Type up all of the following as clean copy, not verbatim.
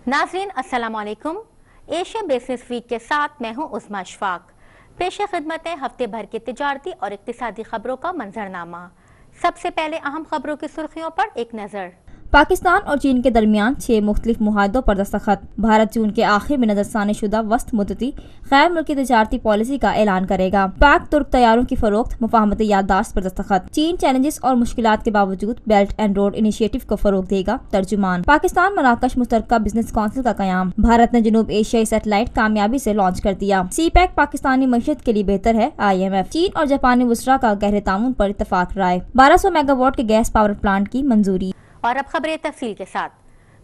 नाज़रीन अस्सलाम वालेकुम। एशिया बिजनेस वीक के साथ मैं हूं उस्मा अशफाक। पेश खिदमत है हफ्ते भर की तिजारती और इक्तिसादी खबरों का मंजरनामा। सबसे पहले अहम खबरों की सुर्खियों पर एक नजर। पाकिस्तान और चीन के दरमियान 6 मुख्तलिफ मुआहदों पर दस्तखत। भारत जून के आखिर में नजरसानी शुदा वस्त मुद्दती गैर मुल्की तजारती पॉलिसी का ऐलान करेगा। पाक तुर्क तैयारों की फरोख्त मुफाहमती याददाश्त पर दस्तखत। चीन चैलेंजेस और मुश्किलात के बावजूद बेल्ट एंड रोड इनिशिएटिव को फरोग देगा। तर्जुमान। पाकिस्तान मराकश मुश्तरका बिजनेस काउंसिल का कयाम। भारत ने जनूब एशियाई सैटेलाइट कामयाबी से लॉन्च कर दिया। सी पैक पाकिस्तानी मईशत के लिए बेहतर है। IMF। चीन और जापानी वुसरा का गहरे ताउन पर इत्तफाक राय। 1200 मेगावाट के गैस पावर प्लांट की मंजूरी। और अब खबरें तफसील के साथ।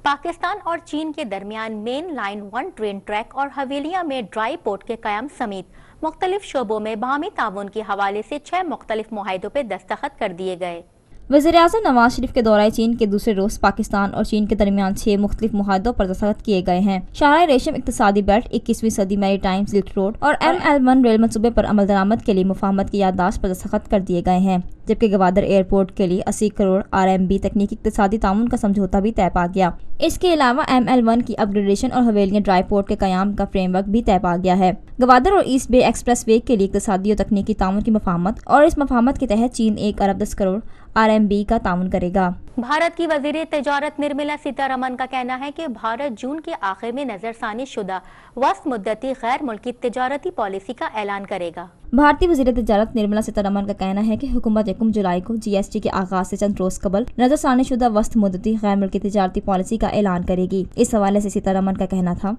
पाकिस्तान और चीन के दरमियान मेन लाइन 1 ट्रेन ट्रैक और हवेलियां में ड्राई पोर्ट के कयाम समेत मुख्तलिफ शोबों में बाहमी ताउन के हवाले से 6 मुख्तलिफ मुआहदों पर दस्तखत कर दिए गए। वज़ीर-ए-आज़म नवाज शरीफ के दौरे चीन के दूसरे रोज पाकिस्तान और चीन के दरमियान 6 मुख्तलिफ मुआहदों पर दस्तखत किए गए हैं। शाहराह रेशम इक्तिसादी बेल्ट, 21वीं सदी मैरीटाइम सिल्क रोड और ML1 रेल मंसूबे पर अमल दरामद के लिए मुफाहमत की याददाश्त पर दस्तखत कर दिए गए हैं, जबकि गवादर एयरपोर्ट के लिए 80 करोड़ RMB तकनीकी इक्तिसादी ताउन का समझौता भी तय पा गया। इसके अलावा ML1 की अपग्रेडेशन और हवेलियां ड्राई पोर्ट के कयाम का फ्रेमवर्क भी तय पा गया है। गवादर और ईस्ट बे एक्सप्रेस वे के लिए इक्तिसादी और तकनीकी ताउन की मुफाहमत और इस मुफाहमत के तहत चीन 1 अरब 10 करोड़ RMB का ताउन करेगा। भारत की वजीर तिजारत निर्मला सीतारमन का कहना है कि भारत जून के आखिर में नजरसानी शुदा वस्त मुद्दती गैर मुल्की तिजारती पॉलिसी का ऐलान करेगा। भारतीय वज़ीर तिजारत निर्मला सीतारमन का कहना है कि हुकूमत 1 जुलाई को GST के आगाज से चंद रोज कबल नजरसानी शुदा वस्त मुद्दती गैर मुल्की तिजारती पॉलिसी का ऐलान करेगी। इस हवाले से सीतारमन का कहना था,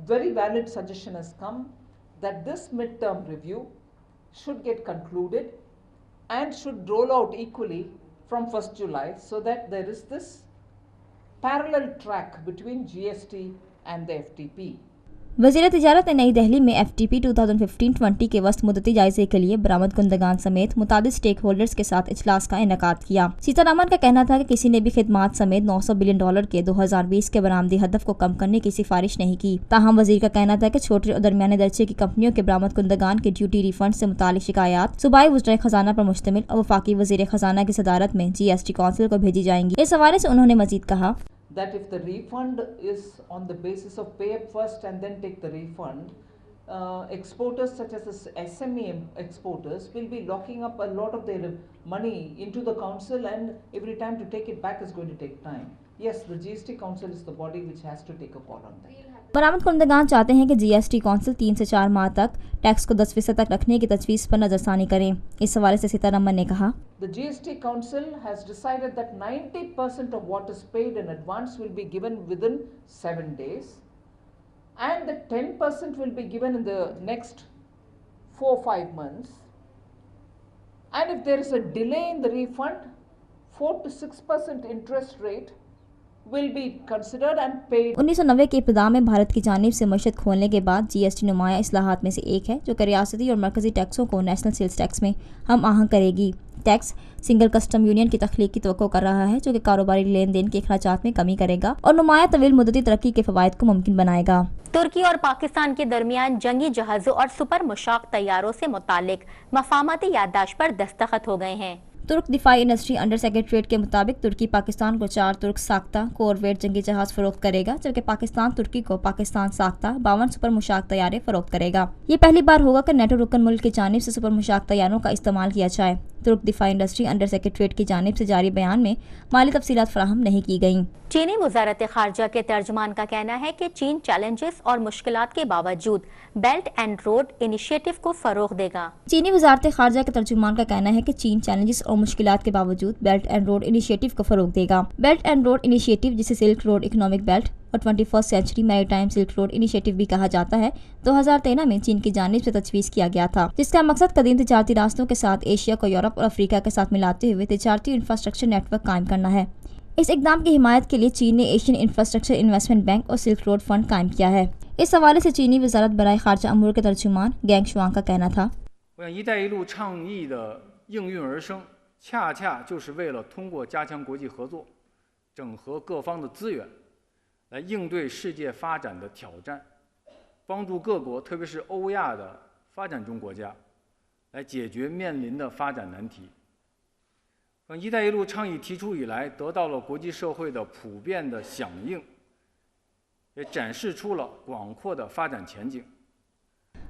very valid suggestion has come that this mid-term review should get concluded and should roll out equally from 1st July so that there is this parallel track between GST and the FTP. वज़ीर तिजारत ने नई दिल्ली में FTP 2015-20 के वस्त मुद्दती जायजे के लिए बरामद कुंदगान समेत मुताबिक स्टेक होल्डर्स के साथ इजलास का इनेकाद किया। सीतारमन का कहना था कि किसी ने भी खिदमात समेत $900 बिलियन के 2020 के बरामदी हदफ को कम करने की सिफारिश नहीं की। ताहम वजीर का कहना था कि छोटे और दरमियाने दर्जे की कंपनियों के बरामद कुंदगान के ड्यूटी रिफंड से मुतालिक शिकायत सूबाई वज़ीर खजाना पर मुश्तमिल और वफाकी वज़ीर खजाना की सदारत में GST काउंसिल को भेजी जाएंगी। इस हवाले से उन्होंने मजीद कहा, that if the refund is on the basis of pay up first and then take the refund, exporters such as the SME exporters will be locking up a lot of their money into the council, and every time to take it back is going to take time. Yes, the GST council is the body which has to take a call on that. बरामद कुंदगान चाहते हैं कि GST council 3 से 4 माह तक tax को 10% तक रखने की तजवीज़ पर नजरसानी करें। इस हवाले से सीतारमन ने कहा, The GST council has decided that 90% of what is paid in advance will be given within 7 days and the 10% will be given in the next 4-5 months, and if there is a delay in the refund, 4 to 6% interest rate will be considered and paid. 1990 के इब्तिदा में भारत की जानिब से मईशत खोलने के बाद GST नुमाया इस्लाहात में से एक है जो कि रियासती और मरकजी टैक्सों को नेशनल सेल्स टैक्स में हम आहंग करेगी। टैक्स सिंगल कस्टम यूनियन की तख्लीक की तवक्को कर रहा है जो कि कारोबारी लेन देन के अखराजात में कमी करेगा और नुमाया तवील मुद्दती तरक्की के फवायद को मुमकिन बनाएगा। तुर्की और पाकिस्तान के दरमियान जंगी जहाजों और सुपर मुशाक तैयारों से मुतालिक मफाहमती याददाश्त पर दस्तखत हो गए हैं। तुर्क दिफाई इंडस्ट्री अंडर सेक्रेटरीट के मुताबिक तुर्की पाकिस्तान को 4 तुर्क साख्ता कोरवेट जंगी जहाज फरोख्त करेगा, जबकि पाकिस्तान तुर्की को पाकिस्तान साख्ता 52 सुपर मुशाक तैयारे फरोख्त करेगा। ये पहली बार होगा कि नेटो रुकन मुल्क की जानिब से सुपर मुशाक तैयारों का इस्तेमाल किया जाए। तुर्क दिफाई इंडस्ट्री अंडर सेक्रेटरीट की जानिब से जारी बयान में माली तफसीलात फराहम नहीं की गयी। चीनी वजारत खारजा के तर्जुमान का कहना है कि चीन चैलेंजेस और मुश्किलात के बावजूद बेल्ट एंड रोड इनिशिएटिव को फरोग देगा। चीनी वजारत खारजा के तर्जुमान का कहना है कि चीन चैलेंजेस और मुश्किलात के बावजूद बेल्ट एंड रोड इनिशिएटिव को फरोग देगा। बेल्ट एंड रोड इनिशिएटिव, जिसे सिल्क रोड इकोनॉमिक बेल्ट और 21st century maritime silk road initiative भी कहा जाता है, 2013 में चीन की जानिब से तजवीज़ किया गया था, जिसका मकसद कदीम तिजारती रास्तों के साथ एशिया को यूरोप और अफ्रीका के साथ मिलाते हुए तिजारती इंफ्रास्ट्रक्चर नेटवर्क कायम करना है। इस इकदाम की हिमायत के लिए चीन ने एशियन इंफ्रास्ट्रक्चर इन्वेस्टमेंट बैंक और सिल्क रोड फंड कायम किया है। इस हवाले से चीनी वजारत बराए खारजा अमूर के तर्जुमान गैंग शुआंग का कहना था, 一带一路倡议的应运而生，恰恰就是为了通过加强国际合作，整合各方的资源，来应对世界发展的挑战，帮助各国，特别是欧亚的发展中国家，来解决面临的发展难题。一带一路倡议提出以来，得到了国际社会的普遍的响应，也展示出了广阔的发展前景。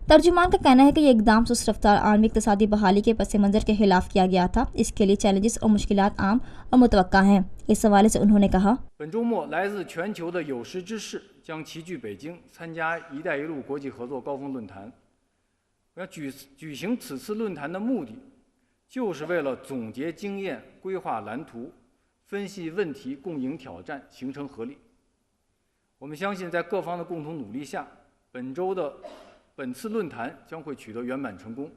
तर्जुमान का कहना है कि ये इकदाम सुस्त रफ्तार आलमी इक़्तिसादी बहाली के पस मंज़र के खिलाफ किया गया था। इसके लिए चैलेंजेस और मुश्किलात आम और मुतवक्का हैं। इस हवाले से उन्होंने कहा, 本周末，来自全球的有识之士将齐聚北京，参加“一带一路”国际合作高峰论坛。举行此次论坛的目的，就是为了总结经验、规划蓝图、分析问题、共赢挑战，形成合力。我们相信，在各方的共同努力下，本次论坛将会取得圆满成功，“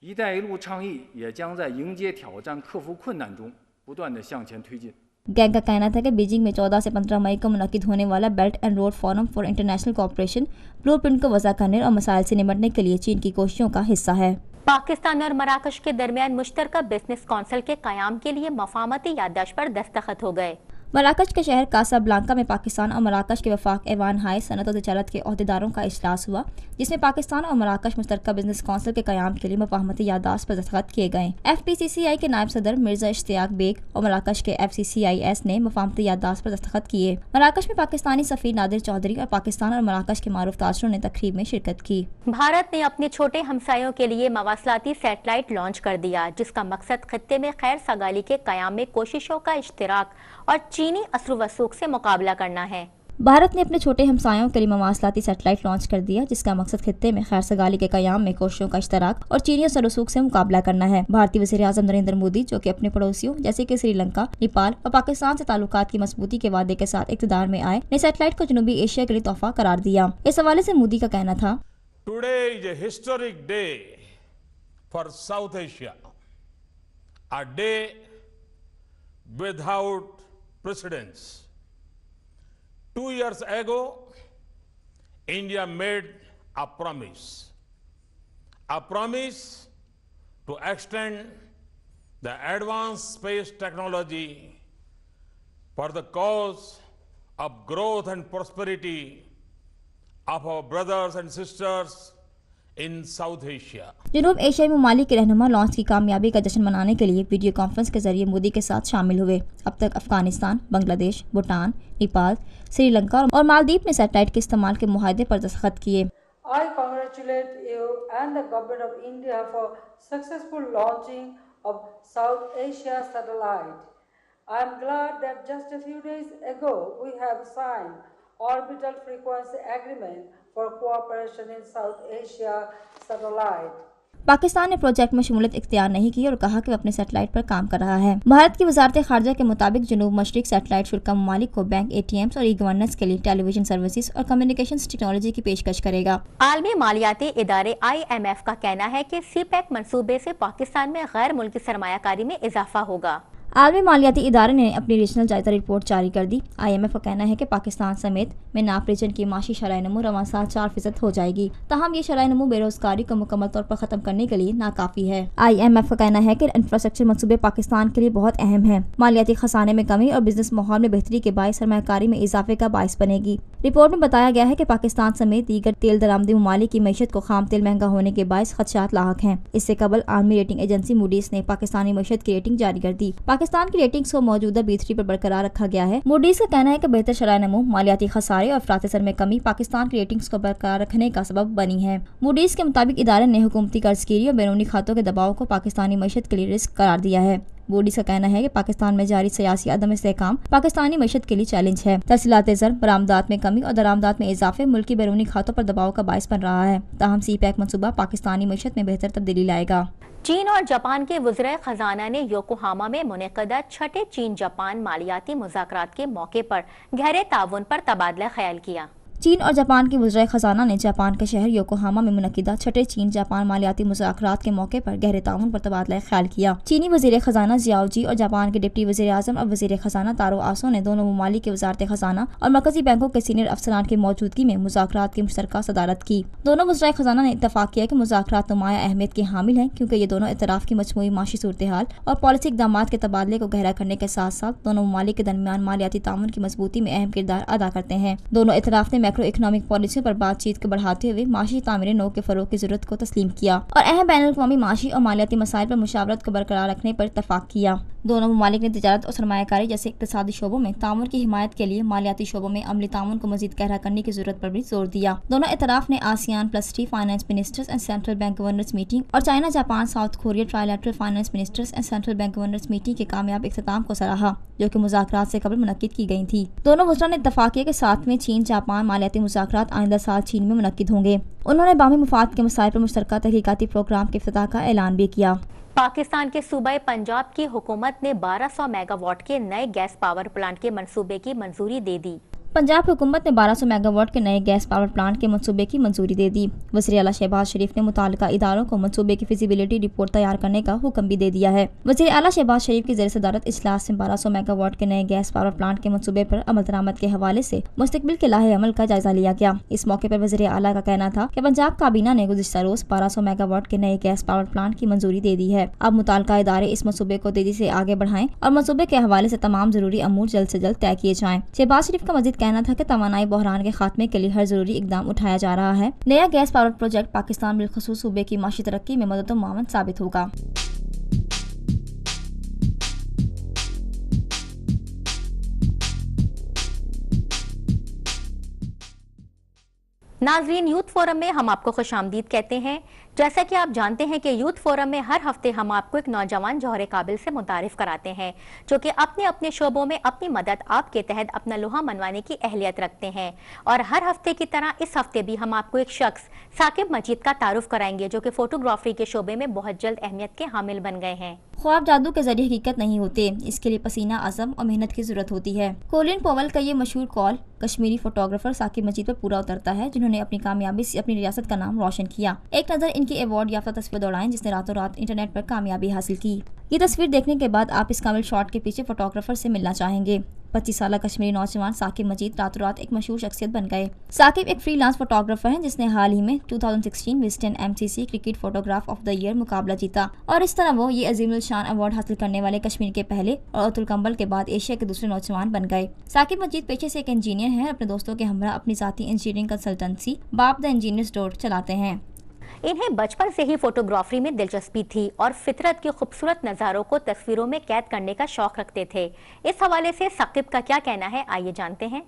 一带一路”倡议也将在迎接挑战、克服困难中不断地向前推进。 गैंग का कहना था कि बीजिंग में 14 से 15 मई को मुनक्किद होने वाला belt and road forum for international cooperation blueprint को वज़ा करने और मसाइल से निपटने के लिए चीन की कोशिशों का हिस्सा है। पाकिस्तान और मराकश के दरमियान मुश्तरका बिजनेस कौंसिल के क़याम के लिए मफाहमती याददाश्त पर दस्तखत हो गए। मराकश के शहर कासाब्लांका में पाकिस्तान और मराकश के वफाक ऐवान हाई सनत और तिजारत के अहदेदारों का इजलास हुआ, जिसमें पाकिस्तान और मराकश मुश्तरका बिजनेस कौंसिल के क़याम के लिए मफाहमती याददाश्त पर दस्तखत किए गए। FPCCI के नायब सदर मिर्जा इश्तियाक बेग और मराकश के FCCIS ने मफाहमती याददाश्त पर दस्तखत किए। मराकश में पाकिस्तानी सफ़ीर नादिर चौधरी और पाकिस्तान और मराकश के मारूफ ताजरों ने तकरीब में शिरकत की। भारत ने अपने छोटे हमसायों के लिए मवासलाती सैटेलाइट लॉन्च कर दिया, जिसका मकसद खत्ते में खैर सगाली के क़याम में कोशिशों का इश्तिराक और चीनी असर वसूख से मुकाबला करना है। भारत ने अपने छोटे हमसायों के लिए मवासलाती सैटेलाइट लॉन्च कर दिया, जिसका मकसद खित्ते में खैर सगाली के क़याम में कोशिशों का इश्तराक और चीनी असर वसूख से मुकाबला करना है। भारतीय वज़ीर आज़म नरेंद्र मोदी, जो कि अपने पड़ोसियों जैसे कि श्रीलंका, नेपाल और पाकिस्तान से ताल्लुकात की मजबूती के वादे के साथ इक़्तिदार में आए, ने सैटेलाइट को जनूबी एशिया के लिए तोहफा करार दिया। इस हवाले से मोदी का कहना था, today is a historic day for south Asia, a day without precedents. 2 years ago, India made a promise to extend the advanced space technology for the cause of growth and prosperity of our brothers and sisters in South Asia. जनूब एशियाई ममालिक के रहनुमा launch की कामयाबी का जश्न मनाने के लिए वीडियो कॉन्फ्रेंस के जरिए मोदी के साथ शामिल हुए। अब तक अफगानिस्तान, बांग्लादेश, भूटान, नेपाल, श्रीलंका और मालदीव ने सैटेलाइट के इस्तेमाल के मुआहदे पर दस्तखत किए। I congratulate you and the government of India for successful launching of South Asia satellite. I am glad that just a few days ago we have signed orbital frequency agreement for cooperation in South Asia satellite. Pakistan ने project में शमूलियत इख्तियार नहीं की और कहा कि वह अपने सैटेलाइट पर काम कर रहा है। भारत की वजारत खारजा के मुताबिक जनूब मशरिक सैटेलाइट शुरा ममालिक को बैंक, ATMs और ई-गवर्नेंस के लिए टेलीविजन सर्विसेज और कम्युनिकेशंस टेक्नोलॉजी की पेशकश करेगा। आलमी मालियाती इदारे IMF का कहना है कि CPEC मंसूबे से पाकिस्तान में गैर मुल्की सरमायाकारी में इजाफा होगा। आलमी मालियाती इदारे ने अपनी रीजनल जायजा रिपोर्ट जारी कर दी। IMF का कहना है कि पाकिस्तान समेत MENAP रीजन की माशी शरह नमू रवां साल 4% हो जाएगी। ताहम ये शरह नमू बेरोजगारी को मुकम्मल तौर पर खत्म करने के लिए नाकाफी है। IMF का कहना है कि इंफ्रास्ट्रक्चर मंसूबे पाकिस्तान के लिए बहुत अहम है। मालियाती खजाने में कमी और बिजनेस माहौल में बेहतरी के बायस सरमायाकारी में इजाफे का बायस बनेगी। रिपोर्ट में बताया गया है कि पाकिस्तान समेत दीगर तेल दरामदी ममालिक की मीशत को खाम तेल महंगा होने के बायस खदशात लाहक हैं। इससे कबल आलमी रेटिंग एजेंसी मूडीज ने पाकिस्तानी मीशत की रेटिंग जारी कर दी। पाकिस्तान की रेटिंग्स को मौजूदा B3 पर बरकरार रखा गया है। मूडीज का कहना है कि बेहतर शरह नमू, मालियाती खसारे और अफरात सर में कमी पाकिस्तान की रेटिंग्स को बरकरार रखने का सबब बनी है। मूडीज के मुताबिक इदारे ने हुकूमती कर्जगिरी और बैरूनी खातों के दबाव को पाकिस्तानी मीशत के लिए रिस्क करार दिया है। मूडीज का कहना है कि पाकिस्तान में जारी सियासी अदम इस्तेहकाम पाकिस्तानी मीशत के लिए चैलेंज है। तरसीलात ज़र, बरामदात में कमी और दरामदात में इजाफे मुल्की बैरूनी खातों पर दबाव का बायस बन रहा है। ताहम CPEC मनसूबा पाकिस्तानी मीशत में बेहतर तब्दीली लाएगा। चीन और जापान के वज़ीर खजाना ने योकोहामा में मुनक़दा छठे चीन जापान मालियाती मुज़ाकरात के मौके पर गहरे ताउन पर तबादला ख्याल किया। चीन और जापान के वज़ीर खजाना ने जापान के शहर योकोहामा में मुनक़दा छठे चीन जापान मालियाती मुज़ाकरात के मौके पर गहरे ताउन पर तबादला ख्याल किया। चीनी वज़ीर खजाना ज़ियाओजी और जापान के डिप्टी वज़ीर आज़म और वज़ीर खजाना तारो आसो ने दोनों ममालिक के वज़ारत खजाना और मरकजी बैंकों के सीनियर अफसरान की मौजूदगी में मुज़ाकरात की मुश्तरका सदारत की। दोनों वज़ीर खजाना ने इत्तफ़ाक़ किया कि मुज़ाकरात नुमाया अहमियत के हामिल हैं, क्योंकि ये दोनों इतराफ़ की मजमूई माशी सूरत हाल और पॉलिसी इक़दामात के तबादले को गहरा करने के साथ साथ दोनों ममालिक के दरमियान मालियाती ताउन की मजबूती में अहम किरदार अदा करते हैं। दोनों इतराफ़ ने मैक्रो इकनॉमिक पॉलिसियों पर बातचीत को बढ़ाते हुए माशी तामीर नौ के फरोग की जरूरत को तस्लीम किया और अहम बैनुल-अक़वामी माशी और मालियाती मसाइल पर मुशावरत को बरकरार रखने पर इत्तफ़ाक़ किया। दोनों ममालिक ने तिजारत और सरमायाकारी जैसे इक्तिसादी शोबों में ताउन की हिमायत के लिए मालियाती शोबों में अमली ताउन को मजीद गहरा करने की जरूरत पर भी जोर दिया। दोनों इतराफ ने ASEAN +3 finance ministers and central bank governors meeting और China Japan South Korea trilateral finance ministers and central bank governors meeting के कामयाब इख्तिताम को सराहा, जो कि मुज़ाकरात से कबल मुनक्किद की गई थी। दोनों वज़रा ने इत्तफाक किया कि 7वें चीन जापान मालियाती मुज़ाकरात आइंदा साल चीन में मुनक्किद होंगे। उन्होंने बाहमी मुफाद के मसाइल पर मुश्तरका तहकीकाती प्रोग्राम के इफ्तिताह का ऐलान भी किया। पाकिस्तान के सूबे पंजाब की हुकूमत ने 1200 मेगावाट के नए गैस पावर प्लांट के मंसूबे की मंजूरी दे दी। पंजाब हुकूमत ने 1200 मेगावाट के नए गैस पावर प्लांट के मंसूबे की मंजूरी दे दी। वज़ीर आला शहबाज शरीफ ने मुताल्लिका इदारों को मंसूबे की फिजिबिलिटी रिपोर्ट तैयार करने का हुक्म भी दे दिया है। वज़ीर आला शहबाज शरीफ की ज़ेर सदारत इजलास में 1200 मेगावाट के नए गैस पावर प्लांट के मंसूबे पर अमल दरामद के हवाले से मुस्तकबिल के लाहे अमल का जायजा लिया गया। इस मौके पर वज़ीर आला का कहना था कि पंजाब काबीना ने गुज़िश्ता रोज 1200 मेगावाट के नए गैस पावर प्लांट की मंजूरी दे दी है। अब मुताल्लिका इदारे इस मंसूबे को तेजी से आगे बढ़ाएं और मंसूबे के हवाले से तमाम जरूरी अमूर जल्द से जल्द तय किए जाएं। शहबाज शरीफ का मजीद कहना था कि तवानाई बहरान के खात्मे के लिए हर जरूरी इकदाम उठाया जा रहा है। नया गैस पावर प्रोजेक्ट पाकिस्तान बिलखुसूस सूबे की माशी तरक्की में मदद मामन साबित होगा। नाजरीन, यूथ फोरम में हम आपको खुशामदीद कहते हैं। जैसा कि आप जानते हैं कि यूथ फोरम में हर हफ्ते हम आपको एक नौजवान जौहर काबिल से मुतारिफ कराते हैं, जो कि अपने अपने शोबों में अपनी मदद आपके तहत अपना लोहा मनवाने की अहलियत रखते हैं। और हर हफ्ते की तरह इस हफ्ते भी हम आपको एक शख्स साकिब मजीद का तारुफ कराएंगे, जो कि फोटोग्राफी के शोबे में बहुत जल्द अहमियत के हामिल बन गए हैं। ख्वाब जादू के जरिए हकीकत नहीं होते, इसके लिए पसीना, अज़म और मेहनत की जरूरत होती है। कोलिन पॉवल का ये मशहूर कॉल कश्मीरी फोटोग्राफर साकिब मजीद पर पूरा उतरता है, जिन्होंने अपनी कामयाबी से अपनी रियासत का नाम रोशन किया। एक नज़र इनकी अवार्ड याफ्ता तस्वीर दौड़ाएं, जिसने रातों रात इंटरनेट पर कामयाबी हासिल की। ये तस्वीर देखने के बाद आप इस कामिल शॉट के पीछे फोटोग्राफर से मिलना चाहेंगे। 25 साल कश्मीरी नौजवान साकिब मजीद रातों रात एक मशहूर शख्सियत बन गए। साकिब एक फ्रीलांस फोटोग्राफर हैं, जिसने हाल ही में 2016 Winston MCC cricket photograph of the year मुकाबला जीता और इस तरह वो ये अजीमुल शान अवार्ड हासिल करने वाले कश्मीर के पहले और अतुल कंबल के बाद एशिया के दूसरे नौजवान बन गए। साकिब मजीद पेशे से एक इंजीनियर हैं, अपने दोस्तों के हमरा अपनी जाती इंजीनियरिंग कंसल्टेंसी बाप द इंजीनियर्स डोर चलाते हैं। इन्हें बचपन से ही फोटोग्राफी में दिलचस्पी थी और फितरत के खूबसूरत नज़ारों को तस्वीरों में कैद करने का शौक रखते थे। इस हवाले से साकिब का क्या कहना है, आइए जानते हैं।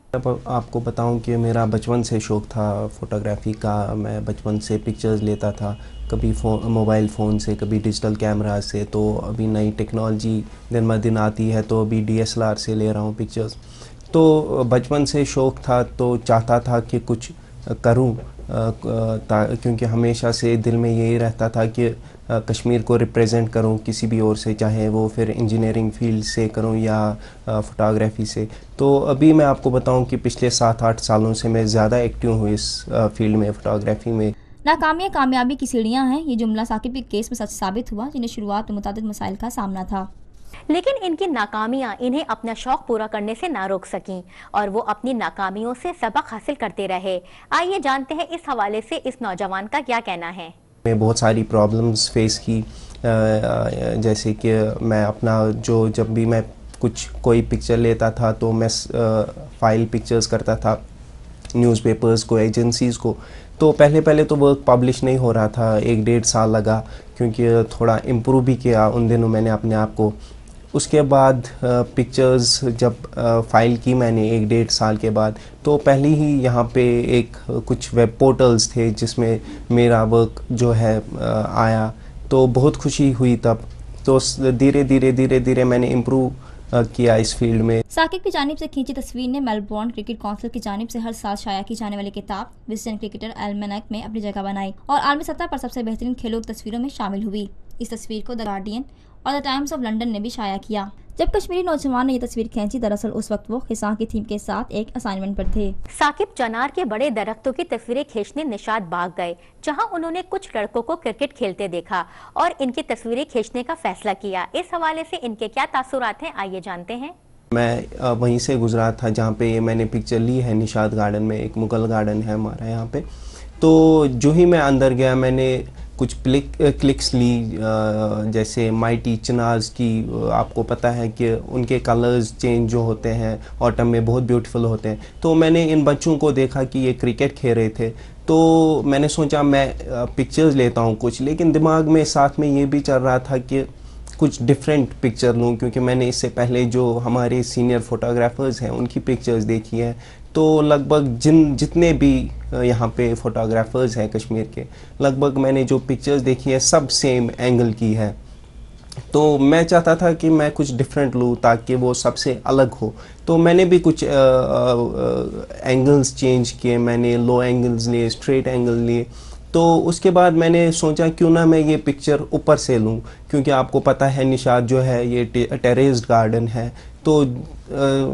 आपको बताऊं कि मेरा बचपन से शौक था फोटोग्राफी का। मैं बचपन से पिक्चर्स लेता था, कभी मोबाइल फ़ोन से, कभी डिजिटल कैमरा से। तो अभी नई टेक्नोलॉजी दिन ब दिन आती है, तो अभी DSLR से ले रहा हूँ पिक्चर्स। तो बचपन से शौक था, तो चाहता था कि कुछ करूँ, क्योंकि हमेशा से दिल में यही रहता था कि कश्मीर को रिप्रेजेंट करूं किसी भी ओर से, चाहे वो फिर इंजीनियरिंग फील्ड से करूं या फोटोग्राफी से। तो अभी मैं आपको बताऊं कि पिछले 7-8 सालों से मैं ज़्यादा एक्टिव हूँ इस फील्ड में, फोटोग्राफी में। नाकामियाँ कामयाबी की सीढ़ियाँ हैं, ये जुमला साकिब के केस में सच साबित हुआ, जिन्हें शुरुआत में मुतादिद मसाइल का सामना था। लेकिन इनकी नाकामियां इन्हें अपना शौक पूरा करने से ना रोक सकीं और वो अपनी नाकामियों से सबक हासिल करते रहे। आइए जानते हैं इस हवाले से इस नौजवान का क्या कहना है। मैं बहुत सारी प्रॉब्लम्स फेस की, जैसे कि मैं अपना जब भी मैं कोई पिक्चर लेता था तो मैं फाइल पिक्चर्स करता था न्यूज़पेपर्स को, एजेंसीज़ को। तो पहले तो वर्क पब्लिश नहीं हो रहा था, 1-1.5 साल लगा, क्योंकि थोड़ा इम्प्रूव भी किया उन दिनों मैंने अपने आप को। उसके बाद पिक्चर्स जब फाइल की मैंने 1-1.5 साल के बाद, तो पहले ही यहाँ पे कुछ वेब पोर्टल्स थे जिसमें मेरा वर्क जो है आया, तो बहुत खुशी हुई तब। तो धीरे धीरे मैंने इम्प्रूव किया इस फील्ड में। साकिब की जानिब से खींची तस्वीर ने मेलबोर्न क्रिकेट काउंसिल की जानिब से हर साल शाया की जाने वाली किताब विस्टन क्रिकेटर एल्मेनक में अपनी जगह बनाई और आलमी सतह पर सबसे बेहतरीन खेलों की तस्वीरों में शामिल हुई। इस तस्वीर को द गार्डियन और द टाइम्स ऑफ लंदन ने भी शाया किया। जब कश्मीरी नौजवान ने ये तस्वीर खींची, दरअसल उस वक्त वो खिसा की थीम के साथ एक असाइनमेंट पर थे। साकिब चनार के बड़े दरख्तों की तस्वीरें खींचने निशात बाग गए, जहां उन्होंने कुछ लड़कों को क्रिकेट खेलते देखा और इनकी तस्वीरें खींचने का फैसला किया। इस हवाले से इनके क्या तासुरात हैं, आइए जानते हैं। मैं वहीं से गुजरा था जहाँ पे मैंने पिक्चर ली है, निशात गार्डन में, एक मुगल गार्डन है हमारा यहाँ पे। तो जो ही मैं अंदर गया, मैंने कुछ क्लिक्स ली, जैसे माइटी चिनार्स की। आपको पता है कि उनके कलर्स चेंज जो होते हैं ऑटम में बहुत ब्यूटीफुल होते हैं। तो मैंने इन बच्चों को देखा कि ये क्रिकेट खेल रहे थे, तो मैंने सोचा मैं पिक्चर्स लेता हूँ कुछ, लेकिन दिमाग में साथ में ये भी चल रहा था कि कुछ डिफरेंट पिक्चर लूँ, क्योंकि मैंने इससे पहले जो हमारे सीनियर फोटोग्राफर्स हैं उनकी पिक्चर्स देखी है, तो लगभग जितने भी यहाँ पे फोटोग्राफर्स हैं कश्मीर के, लगभग मैंने जो पिक्चर्स देखी है सब सेम एंगल की है। तो मैं चाहता था कि मैं कुछ डिफरेंट लूँ ताकि वो सबसे अलग हो। तो मैंने भी कुछ एंगल्स चेंज किए, मैंने लो एंगल्स लिए, स्ट्रेट एंगल लिए। तो उसके बाद मैंने सोचा क्यों ना मैं ये पिक्चर ऊपर से लूँ, क्योंकि आपको पता है निशात जो है ये टेरेस्ड गार्डन है। तो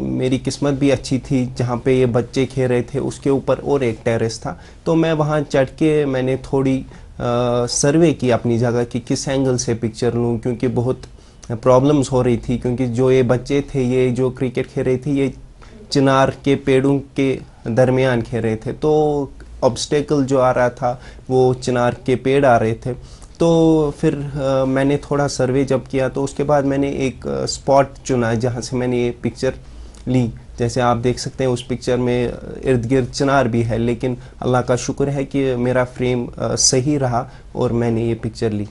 मेरी किस्मत भी अच्छी थी, जहाँ पे ये बच्चे खेल रहे थे उसके ऊपर और एक टेरेस था। तो मैं वहाँ चढ़ के मैंने थोड़ी सर्वे की अपनी जगह कि किस एंगल से पिक्चर लूँ, क्योंकि बहुत प्रॉब्लम्स हो रही थी, क्योंकि जो ये बच्चे थे ये जो क्रिकेट खेल रहे थे ये चिनार के पेड़ों के दरमियान खेल रहे थे। तो ऑब्स्टेकल जो आ रहा था वो चिनार के पेड़ आ रहे थे। तो फिर मैंने थोड़ा सर्वे जब किया तो उसके बाद मैंने एक स्पॉट चुना जहाँ से मैंने ये पिक्चर ली। जैसे आप देख सकते हैं उस पिक्चर में इर्द गिर्द चिनार भी है, लेकिन अल्लाह का शुक्र है कि मेरा फ्रेम सही रहा और मैंने ये पिक्चर ली।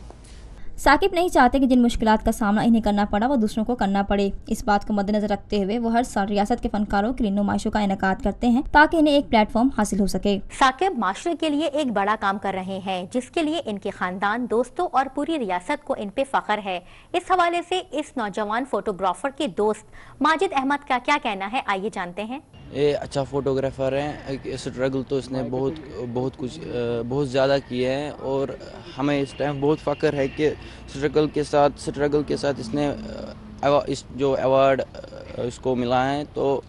साकिब नहीं चाहते कि जिन मुश्किलात का सामना इन्हें करना पड़ा वो दूसरों को करना पड़े। इस बात को मद्देनजर रखते हुए वो हर साल रियासत के फनकारों की नुमाइशों का इनेकाद करते हैं ताकि इन्हें एक प्लेटफॉर्म हासिल हो सके। साकिब माशरे के लिए एक बड़ा काम कर रहे हैं, जिसके लिए इनके खानदान, दोस्तों और पूरी रियासत को इन पे फख्र है। इस हवाले से इस नौजवान फोटोग्राफर के दोस्त माजिद अहमद का क्या कहना है, आइए जानते हैं। ये अच्छा फोटोग्राफर है, स्ट्रगल तो इसने बहुत ज़्यादा किए हैं और हमें इस टाइम बहुत फ़ख्र है कि स्ट्रगल के साथ इसने जो अवार्ड इसको मिला है, तो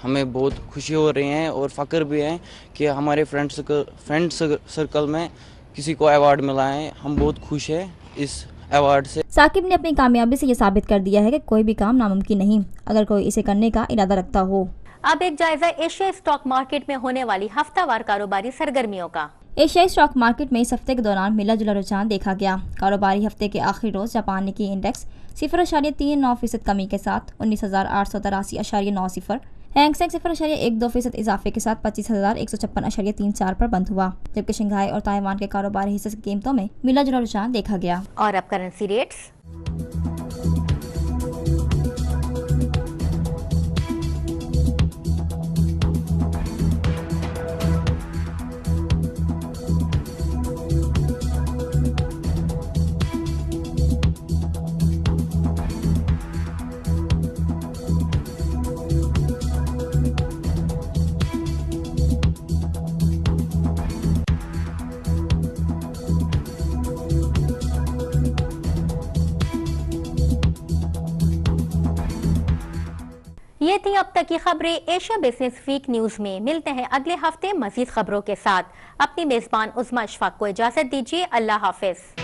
हमें बहुत खुशी हो रही है और फ़ख्र भी है कि हमारे फ्रेंड सर्कल में किसी को अवार्ड मिला है। हम बहुत खुश हैं इस अवार्ड से। साकिब ने अपनी कामयाबी से ये साबित कर दिया है कि कोई भी काम नामुमकिन नहीं, अगर कोई इसे करने का इरादा रखता हो। अब एक जायजा एशिया स्टॉक मार्केट में होने वाली हफ्तावार कारोबारी सरगर्मियों का। एशियाई स्टॉक मार्केट में इस हफ्ते के दौरान मिला जुला रुझान देखा गया। कारोबारी हफ्ते के आखिरी रोज जापान निक्की इंडेक्स 0.39% कमी के साथ 19,883.90, हैंगसेंग 0.12% इजाफे के साथ 25,156.34 पर बंद हुआ, जबकि शंघाई और ताइवान के कारोबारी हिस्से की कीमतों में मिला जुला रुझान देखा गया। और अब करेंसी रेट्स। ये थी अब तक की खबरें एशिया बिजनेस वीक न्यूज में। मिलते हैं अगले हफ्ते मजीद खबरों के साथ। अपनी मेजबान उस्मा अशफाक को इजाजत दीजिए। अल्लाह हाफिज।